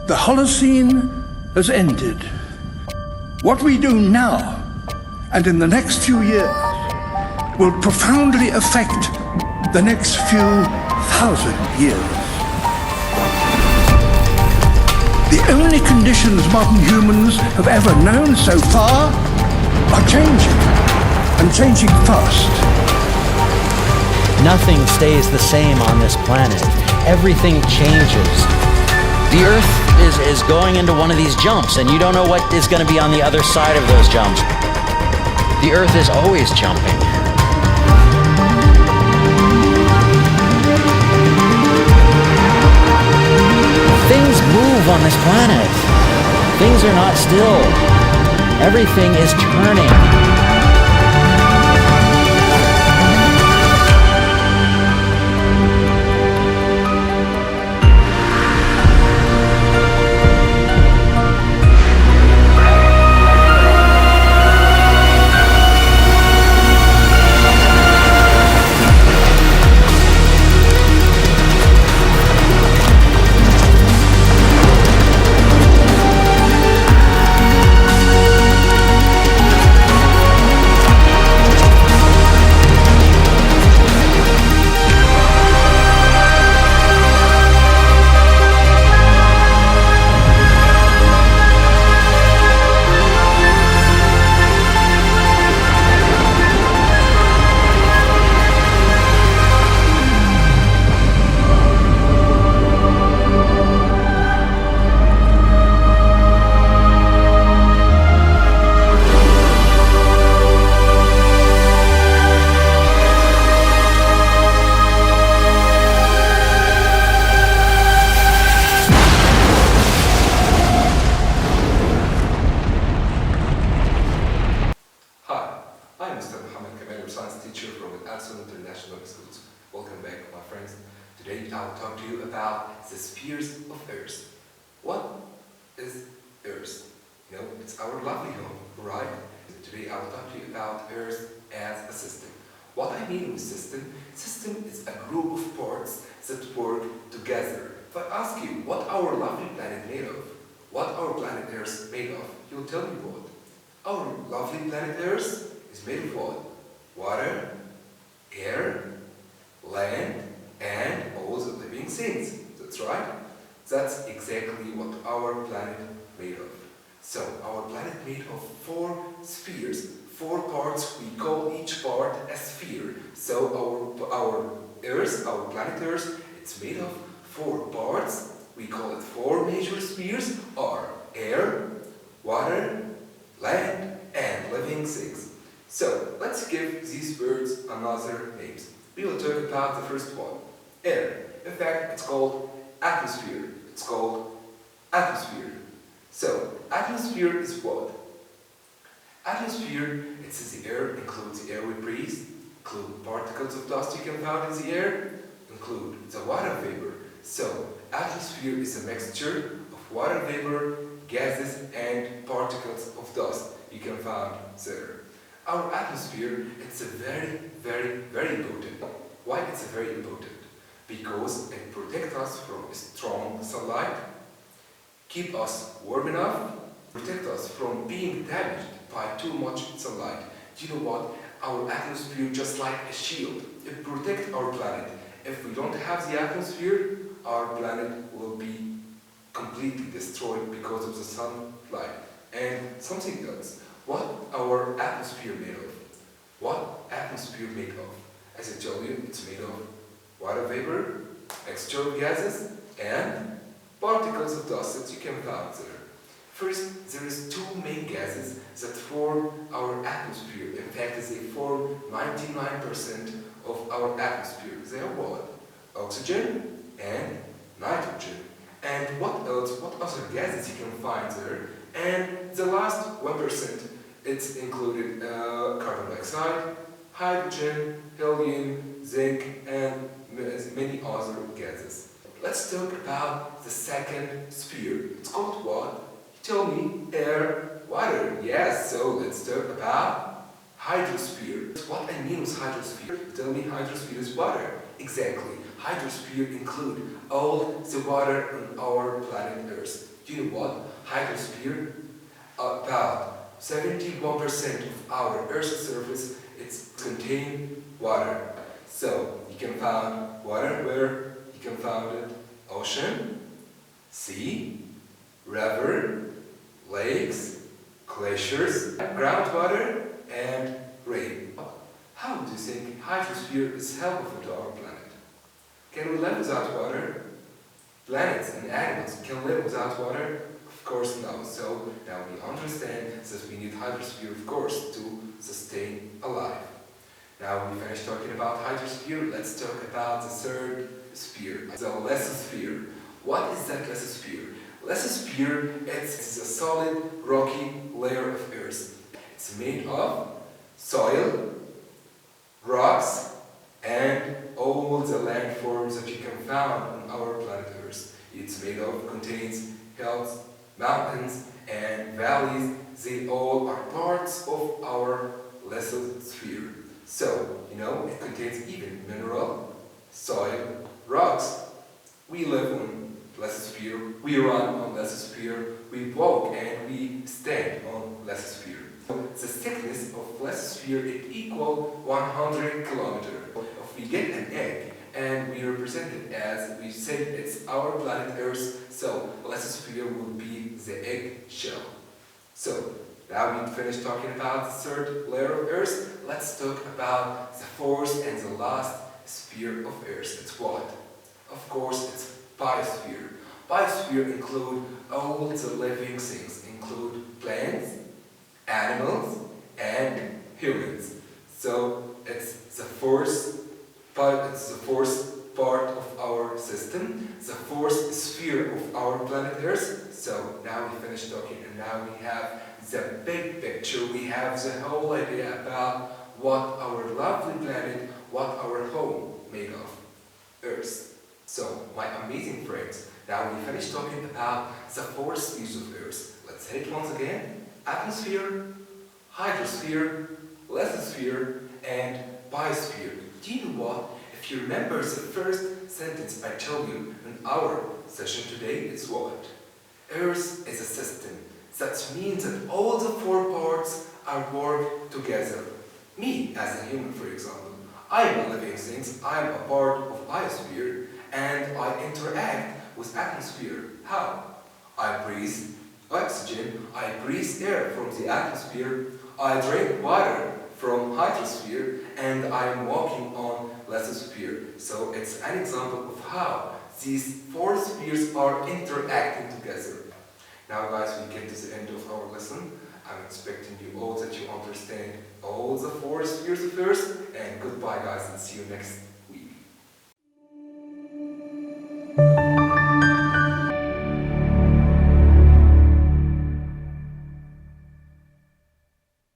The Holocene has ended. What we do now and in the next few years will profoundly affect the next few thousand years. The only conditions modern humans have ever known so far are changing, and changing fast. Nothing stays the same on this planet. Everything changes. The Earth is going into one of these jumps, and you don't know what is going to be on the other side of those jumps. The Earth is always jumping. Things move on this planet. Things are not still. Everything is turning. International Schools. Welcome back, my friends. Today I'll talk to you about the spheres of Earth. What is Earth? You know, it's our lovely home, right? Today I'll talk to you about Earth as a system. What I mean with system is a group of parts that work together. If I ask you what our lovely planet made of, what our planet Earth made of, you'll tell me what? Our lovely planet Earth is made of what? Water, air, land, and all the living things. That's right. That's exactly what our planet made of. So, our planet made of 4 spheres, 4 parts. We call each part a sphere. So, our Earth, our planet Earth, it's made of 4 parts. We call it 4 major spheres, are air, water, land, and living things. So, let's give these words another names. We will talk about the first one, air. In fact, it's called atmosphere. It's called atmosphere. So, atmosphere is what? Atmosphere, it's the air, includes the air we breathe, include particles of dust you can find in the air, include the water vapor. So, atmosphere is a mixture of water vapor, gases, and particles of dust you can find there. Our atmosphere, it's a very, very, very important. Why it's very important? Because it protects us from strong sunlight, keep us warm enough, protect us from being damaged by too much sunlight. Do you know what? Our atmosphere, just like a shield, it protects our planet. If we don't have the atmosphere, our planet will be completely destroyed because of the sunlight. And something else. What our atmosphere made of? What atmosphere made of? As I told you, it's made of water vapor, mixture of gases, and particles of dust that you can find there. First, there is 2 main gases that form our atmosphere. In fact, they form 99% of our atmosphere. They are what? Oxygen and nitrogen. And what else? What other gases you can find there? And the last 1%, it's included carbon dioxide, hydrogen, helium, zinc, and many other gases. Let's talk about the second sphere. It's called what? You tell me, air, water. Yes, so let's talk about hydrosphere. What I mean with hydrosphere? Tell me hydrosphere is water. Exactly. Hydrosphere include all the water on our planet Earth. Do you know what? Hydrosphere, about 71% of our Earth's surface, it's contain water. So you can find water where you can find it ocean, sea, river, lakes, glaciers, groundwater, and rain. How do you think hydrosphere is helpful to our planet? Can we live without water? Planets and animals can live without water? Of course no. So now we understand that we need hydrosphere, of course, to sustain alive. Now we finished talking about hydrosphere. Let's talk about the third sphere, the lithosphere. What is that lithosphere? Lithosphere, it's a solid, rocky layer of Earth. It's made of soil, rocks, and all the landforms that you can find on our planet Earth. It's made of, contains hills, mountains, and valleys. They all are parts of our lithosphere. So, it contains even mineral, soil, rocks. We live on lithosphere, we run on lithosphere, we walk and we stand on lithosphere. The thickness of lithosphere is equal 100 kilometers. If we get an egg and we represent it as, we say it's our planet Earth, so lithosphere will be the egg shell. So, now we finished talking about the third layer of Earth. Let's talk about the fourth and the last sphere of Earth. It's what? Of course, it's biosphere. Biosphere include all the living things, include plants, animals, and humans. So it's the fourth part of our system, the fourth sphere of our planet Earth. So now we finished talking and now we have the big picture. We have the whole idea about what our lovely planet, what our home made of, Earth. So, my amazing friends, now we finished talking about the four spheres of Earth. Let's hit once again: atmosphere, hydrosphere, lithosphere, and biosphere. Do you know what? If you remember the first sentence I told you in our session today, it's what? Earth is a system. That means that all the four parts are work together. Me, as a human, for example, I am a living thing, I am a part of biosphere, and I interact with atmosphere. How? I breathe oxygen, I breathe air from the atmosphere, I drink water from hydrosphere, and I am walking on lithosphere. So it's an example of how these four spheres are interacting together. Now guys, we get to the end of our lesson. I'm expecting you all that you understand all the four spheres of Earth, and goodbye guys, and see you next